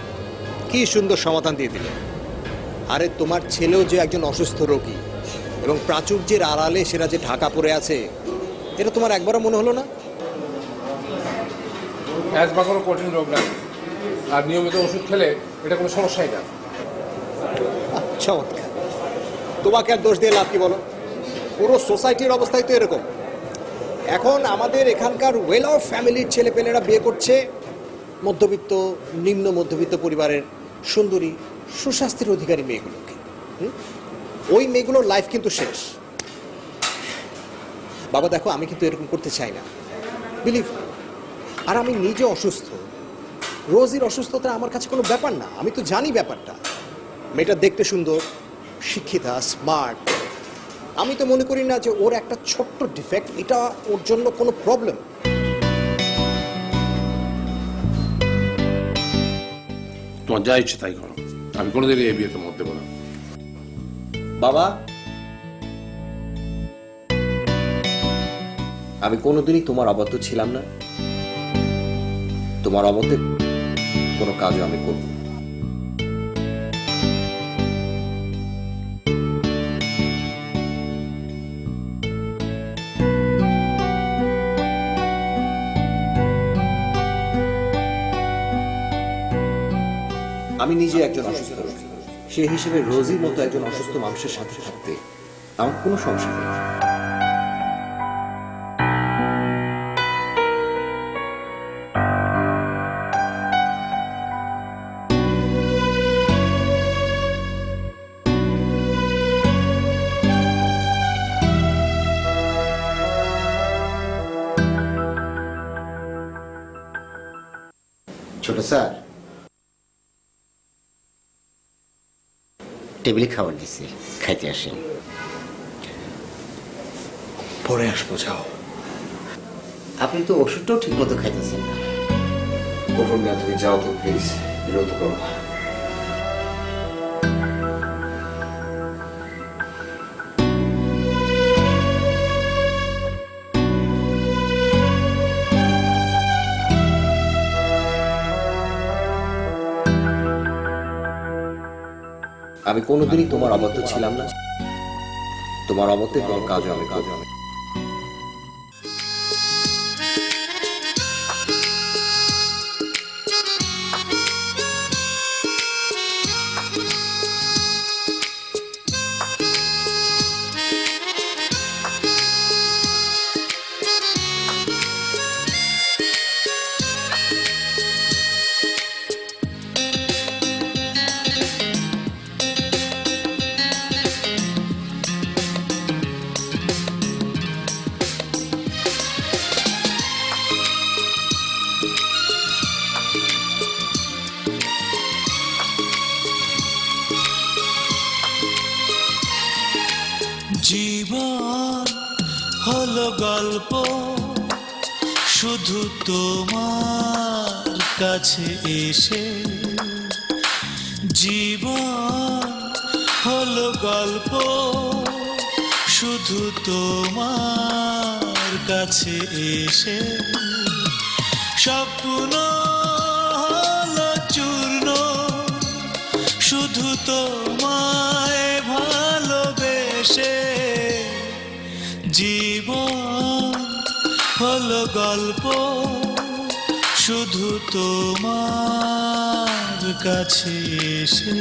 কি সুন্দর সমাধান দিয়ে দিলে। আরে তোমার ছেলেও যে একজন অসুস্থ রোগী এবং প্রাচুর্যের আড়ালে সেরা যে ঢাকা পড়ে আছে, এটা তোমার একবারও মনে হলো না? অ্যাজমা কোনো কঠিন রোগ না, আর নিয়মিত ওষুধ খেলে এটা কোনো সমস্যাই না। চমৎকার। তোমাকে আর দোষ দিয়ে লাভ কি বলো? পুরো সোসাইটির অবস্থাই তো এরকম। এখন আমাদের এখানকার ওয়েল অফ ফ্যামিলির ছেলেপেলেরা বিয়ে করছে মধ্যবিত্ত, নিম্ন মধ্যবিত্ত পরিবারের সুন্দরী, সুস্বাস্থ্যের অধিকারী মেয়েগুলোকে। ওই মেয়েগুলোর লাইফ কিন্তু শেষ। বাবা দেখো, আমি কিন্তু এরকম করতে চাই না, বিলিভ মি। আর আমি নিজে অসুস্থ, রোজির অসুস্থতা আমার কাছে কোনো ব্যাপার না, আমি তো জানি ব্যাপারটা। মেয়েটা দেখতে সুন্দর, শিক্ষিতা, স্মার্ট। আমি তো মনে করি না যে ওর একটা ছোট্ট ডিফেক্ট এটা ওর জন্য কোনো প্রবলেম। তোমার যা ইচ্ছে তাই করো, আমি কোনোদিনই এই বিয়েতে মত দেবো না। বাবা, আমি কোনোদিনই তোমার অবাধ্য ছিলাম না, তোমার অবাধ্যের কোনো কাজও আমি করব না। আমি নিজে একজন অসুস্থ রোগী, সেই হিসেবে রোজির মতো একজন অসুস্থ মানুষের সাথে থাকতে আমার কোনো সমস্যা নেই। ছোট স্যার, টেবিলে খাবার দিছি, খাইতে আসেন। পরে আসবো, যাও। আপনি তো ওষুধটাও ঠিক মতো খাইতেছেন না। গোপন মিয়া, তুমি যাও তো প্লিজ, বিরত করো না। আমি কোনোদিনই তোমার অবাধ্য ছিলাম না, তোমার অবাধ্যের কোনো কাজও আমি করব না। জীবন হলো গল্প, শুধু তোমার কাছে এসে। জীবন হলো গল্প, শুধু তোমার কাছে এসে। স্বপ্ন হলো চূর্ণ, শুধু তোমায় ভালোবেসে। জীবন হলো গল্প, শুধু তোমার কাছে এসে।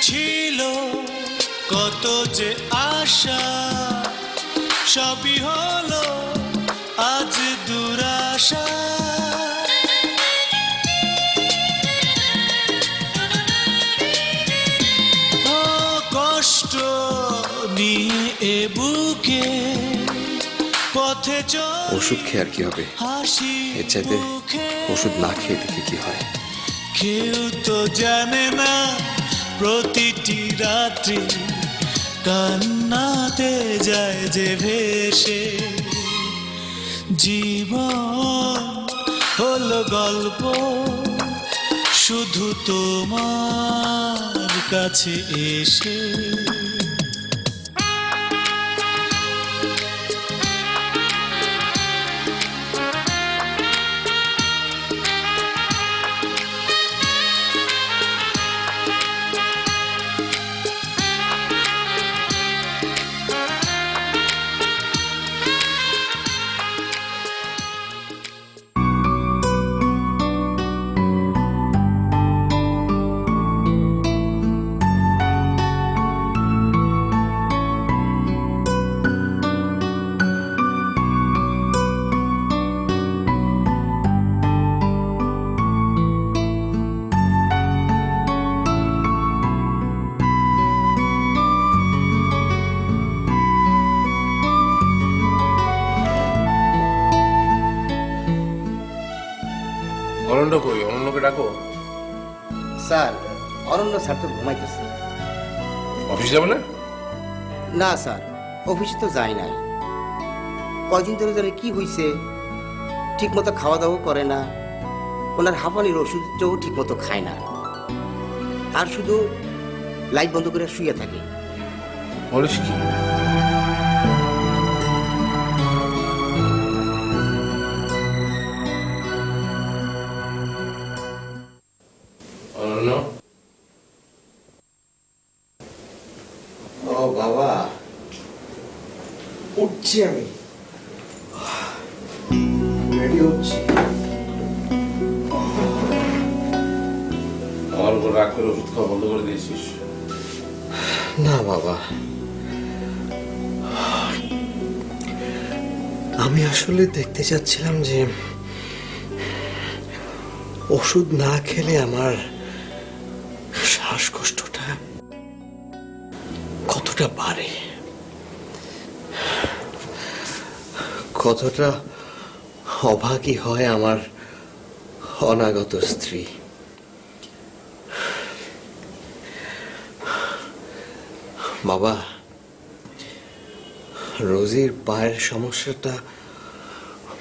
ছিল কত যে আশা, সবই হলো আজ দুরাশা। ও কষ্ট নিয়ে এ বুকে পথে চল। ওষুধ খেয়ে আর কি হবে, এর চাইতে ওষুধ না খেয়ে দেখি কি হয়। কেউ তো জানে না প্রতিটি রাত্রি কান্নাতে যায় যে ভেসে। জীবন হলো গল্প, শুধু তোমার কাছে এসে। অরণ্য কই? অরণ্যকে ডাকো। স্যার অরণ্য স্যার তো ঘুমাইতেছে। অফিস যাবে না? না স্যার, অফিসে তো যাই নাই। কয়দিন ধরে জানি কি হয়েছে, ঠিক মতো খাওয়া দাওয়া করে না, ওনার হাঁপানির ওষুধটাও ঠিক মতো খায় না, আর শুধু লাইট বন্ধ করে শুয়ে থাকে। বলিস কি? অরণ্য, ও বাবা, উঠছি আমি, রেডি হচ্ছি। আমার উপর রাগ করে ওষুধ খাওয়া বন্ধ করে দিয়েছিস? না বাবা, আমি আসলে দেখতে চাচ্ছিলাম যে ওষুধ না খেলে আমার শ্বাসকষ্টটা কতটা বাড়ে, কতটা অভাগী হয় আমার অনাগত স্ত্রী। বাবা, রোজির পায়ের সমস্যাটা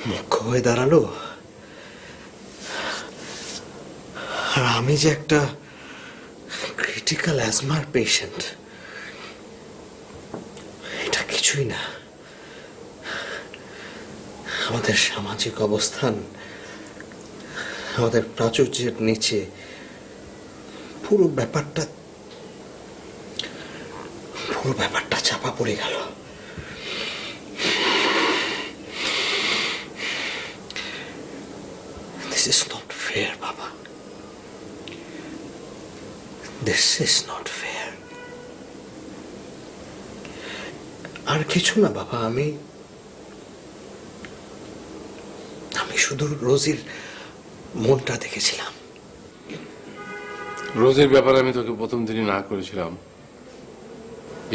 মুখ্য হয়ে দাঁড়ালো, আর আমি যে একটা ক্রিটিক্যাল অ্যাজমার পেশেন্ট, এটা কিছুই না। আমাদের সামাজিক অবস্থান আমাদের প্রাচুর্যের নিচে পুরো ব্যাপারটা চাপা পড়ে গেল। This is not fair, বাবা। This is not fair. আর কিছু না বাবা, আমি শুধু রোজির মনটা দেখেছিলাম। রোজের ব্যাপারে আমি তোকে প্রথম দিনই না করেছিলাম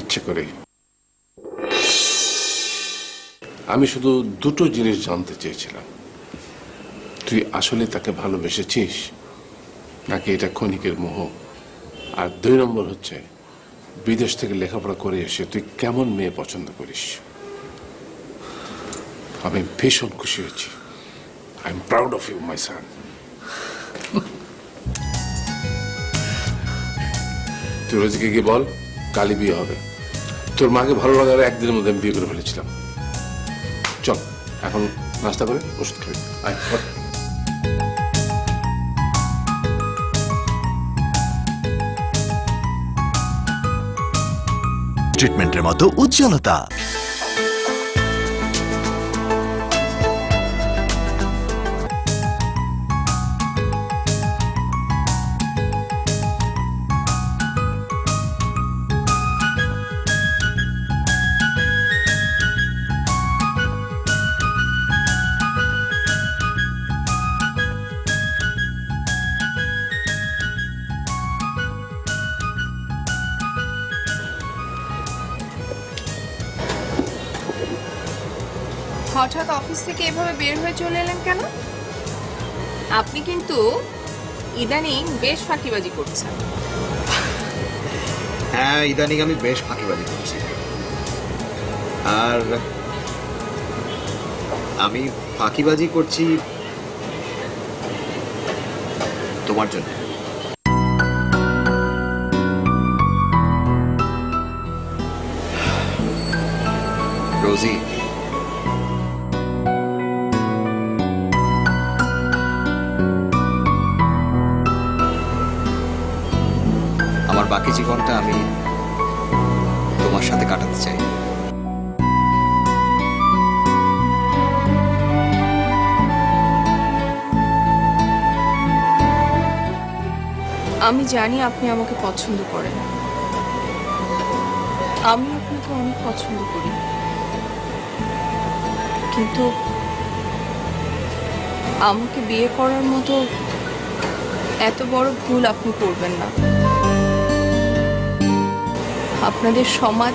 ইচ্ছে করে। আমি শুধু দুটো জিনিস জানতে চেয়েছিলাম, তুই আসলে তাকে ভালোবেসেছিস নাকি এটা ক্ষণিকের মোহ। আর 2 নম্বর হচ্ছে, বিদেশ থেকে লেখাপড়া করে এসে তুই কেমন মেয়ে পছন্দ করিস। আমি ভীষণ খুশি হয়েছি। I am proud of you my son. তুই রোজিকে গিয়ে বল কালই বিয়ে হবে। তোর মাকে ভালো লাগার একদিনের মধ্যে আমি বিয়ে করে ফেলেছিলাম। চল এখন নাস্তা করে ওষুধ খাবি। আয় বল। ট্রিটমেন্টের মতো উজ্জ্বলতা, হঠাৎ অফিস থেকে এভাবে বের হয়ে চলে এলেন কেন? আপনি কিন্তু ইদানিং বেশ ফাঁকিবাজি করছেন। হ্যাঁ, ইদানিং আমি বেশ ফাঁকিবাজি করছি, আর আমি ফাঁকিবাজি করছি তোমার জন্য। রোজি, আমার বাকি জীবনটা আমি তোমার সাথে কাটাতে চাই। আমি জানি আপনি আমাকে পছন্দ করেন, আমি আপনাকে অনেক পছন্দ করি, কিন্তু আমাকে বিয়ে করার মতো এত বড় ভুল আপনি করবেন না। আপনাদের সমাজ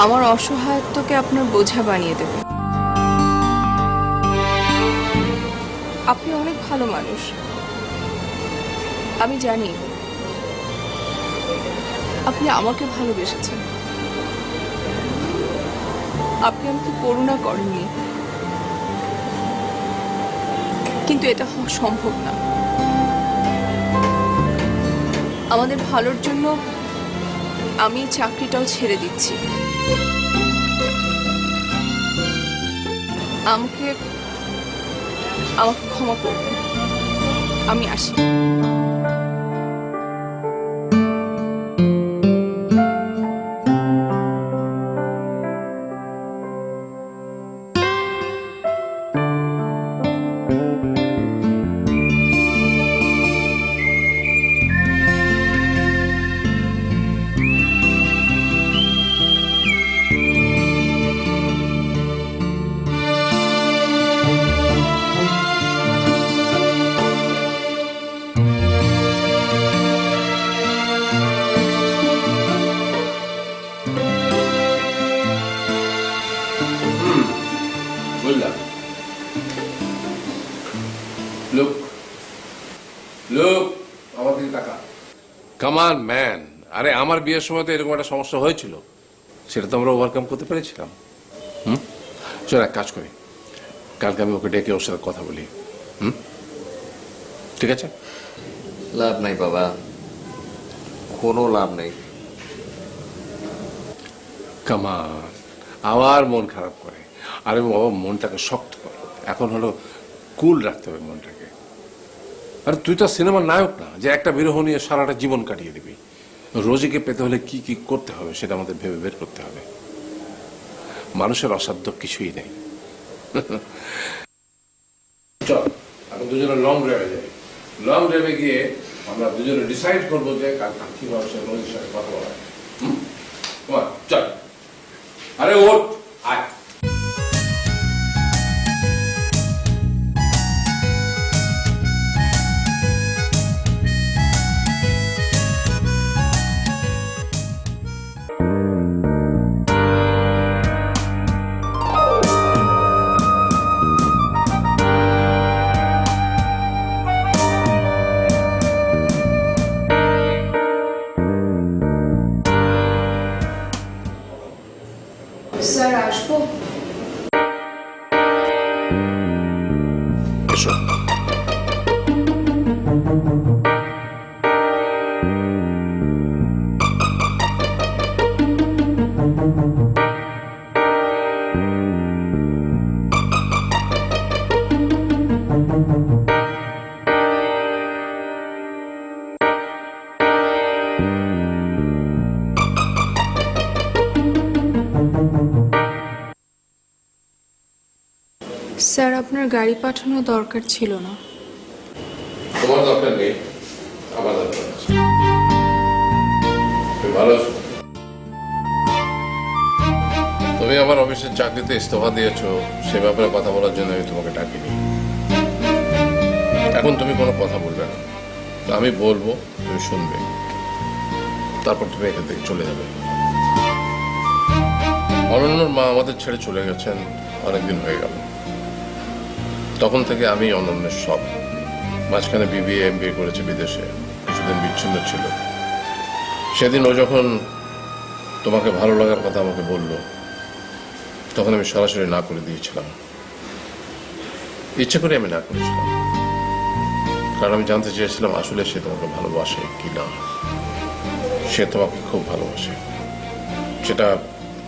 আমার অসহায়ত্বকে আপনার বোঝা বানিয়ে দেবে। আপনি অনেক ভালো মানুষ, আমি জানি। আপনি আমাকে ভালোবেসেছেন, আপনি আমাকে করুণা করেননি, কিন্তু এটা হওয়া সম্ভব না। আমাদের ভালোর জন্য আমি চাকরিটাও ছেড়ে দিচ্ছি। আমাকে ক্ষমা করবেন, আমি আসি। বুঝলাম। লোক লোক আমার দিকে তাকা। কামান ম্যান, আরে আমার বিয়ের সময় তো এরকম একটা সমস্যা হয়েছিল, সেটা তো আমরা ওভারকাম করতে পেরেছিলাম। চল এক কাজ করি, কালকে আমি ওকে ডেকে ওর সাথে কথা বলি। ঠিক আছে? লাভ নাই বাবা, কোনো লাভ নেই। কামান আবার মন খারাপ করে। আরে বাবা, মনটাকে শক্ত করো, এখন হলো কুল রাখতে হবে মনটাকে। আরে তুই তো সিনেমার নায়ক না যে একটা বিরহ নিয়ে সারাটা জীবন কাটিয়ে দিবি। রোজিকে পেতে হলে কি কি করতে হবে সেটা আমাদের ভেবে বের করতে হবে। মানুষের অসাধ্য কিছুই নেই। চল এখন দুজনে লং ড্রাইভে যাই। লং ড্রাইভে গিয়ে আমরা দুজনে ডিসাইড করবো যে কালকে কিভাবে সে রোজির সাথে কথা বলা হয়। চল, আরে ওঠ, আয়। স্যার, আসবো? এসো। স্যার, আপনার গাড়ি পাঠানো দরকার ছিল না। তোমার দরকার নেই, আমার দরকার আছে। তুমি ভালো আছো? তুমি আমার অফিসের চাকরিতে ইস্তফা দিয়েছো, সে ব্যাপারে কথা বলার জন্য আমি তোমাকে ডাকিনি। এখন তুমি কোনো কথা বলবে না, আমি বলবো, তুমি শুনবে, তারপর তুমি এখান থেকে চলে যাবে। অনন্যর মা আমাদের ছেড়ে চলে গেছেন অনেকদিন হয়ে গেল। তখন থেকে আমি অনন্যের সব। মাঝখানে বিবিএ এমবিএ করেছে বিদেশে, কিছুদিন বিচ্ছিন্ন ছিল। সেদিন ও যখন তোমাকে ভালো লাগার কথা আমাকে বলল, তখন আমি সরাসরি না করে দিয়েছিলাম। ইচ্ছে করে আমি না করেছিলাম, কারণ আমি জানতে চেয়েছিলাম আসলে সে তোমাকে ভালোবাসে কি না। সে তোমাকে খুব ভালোবাসে, সেটা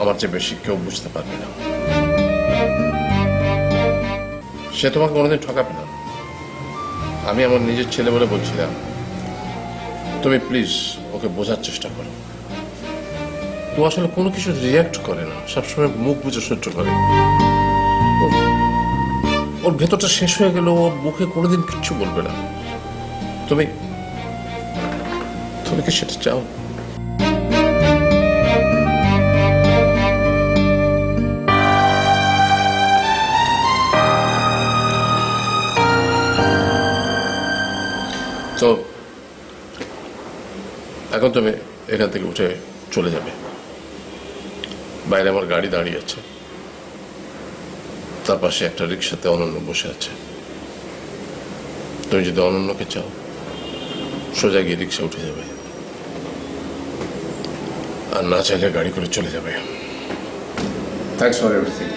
আমার চেয়ে বেশি কেউ বুঝতে পারবে না। সে তোমাকে কোনোদিন ঠকাবে না। আমি আমার নিজের ছেলে বলে বলছিলাম, তুমি প্লিজ ওকে বোঝার চেষ্টা করো। ও আসলে কোনো কিছু রিয়াক্ট করে না, সবসময় মুখ বুঝে সহ্য করে। ওর ভেতরটা শেষ হয়ে গেল, ও মুখে কোনোদিন কিচ্ছু বলবে না। তুমি তুমি কি সেটা চাও? তো এখন তুমি এখান থেকে উঠে চলে যাবে। বাইরে আমার গাড়ি দাঁড়িয়ে আছে, তার পাশে একটা রিক্সাতে অনন্য বসে আছে। তুমি যদি অনন্যকে চাও সোজা গিয়ে রিক্সা উঠে যাবে, আর না চাইলে গাড়ি করে চলে যাবে। Thanks for everything.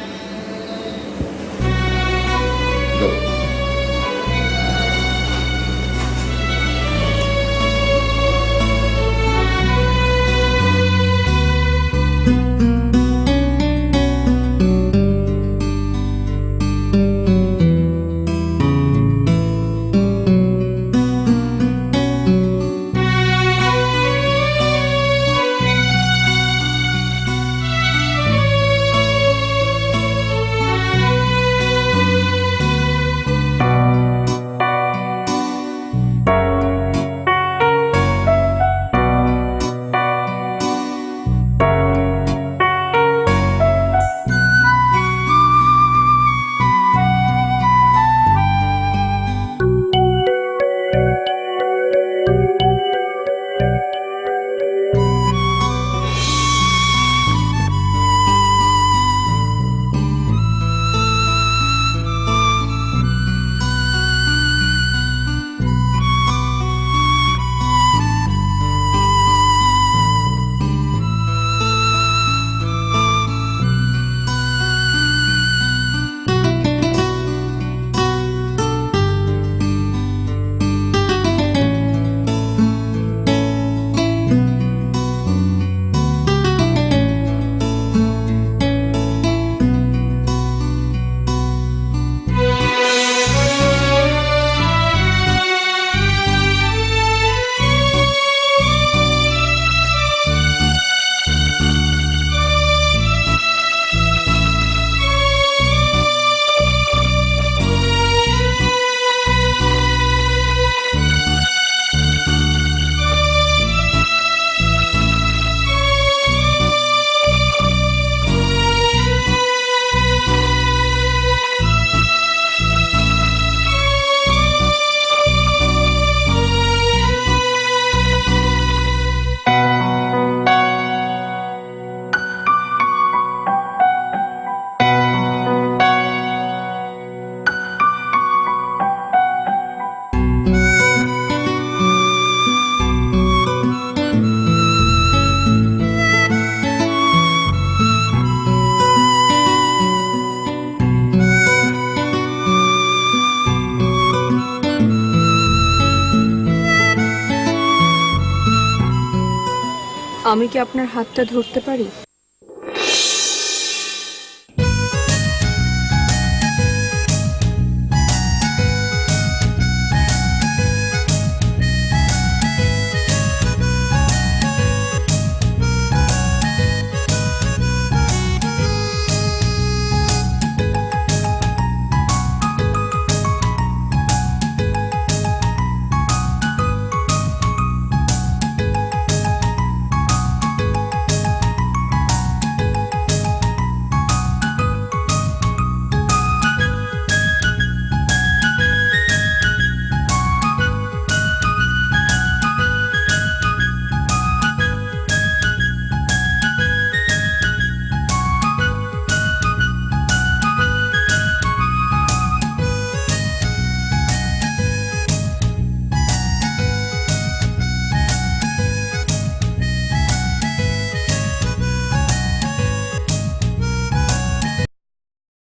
আমি কি আপনার হাতটা ধরতে পারি?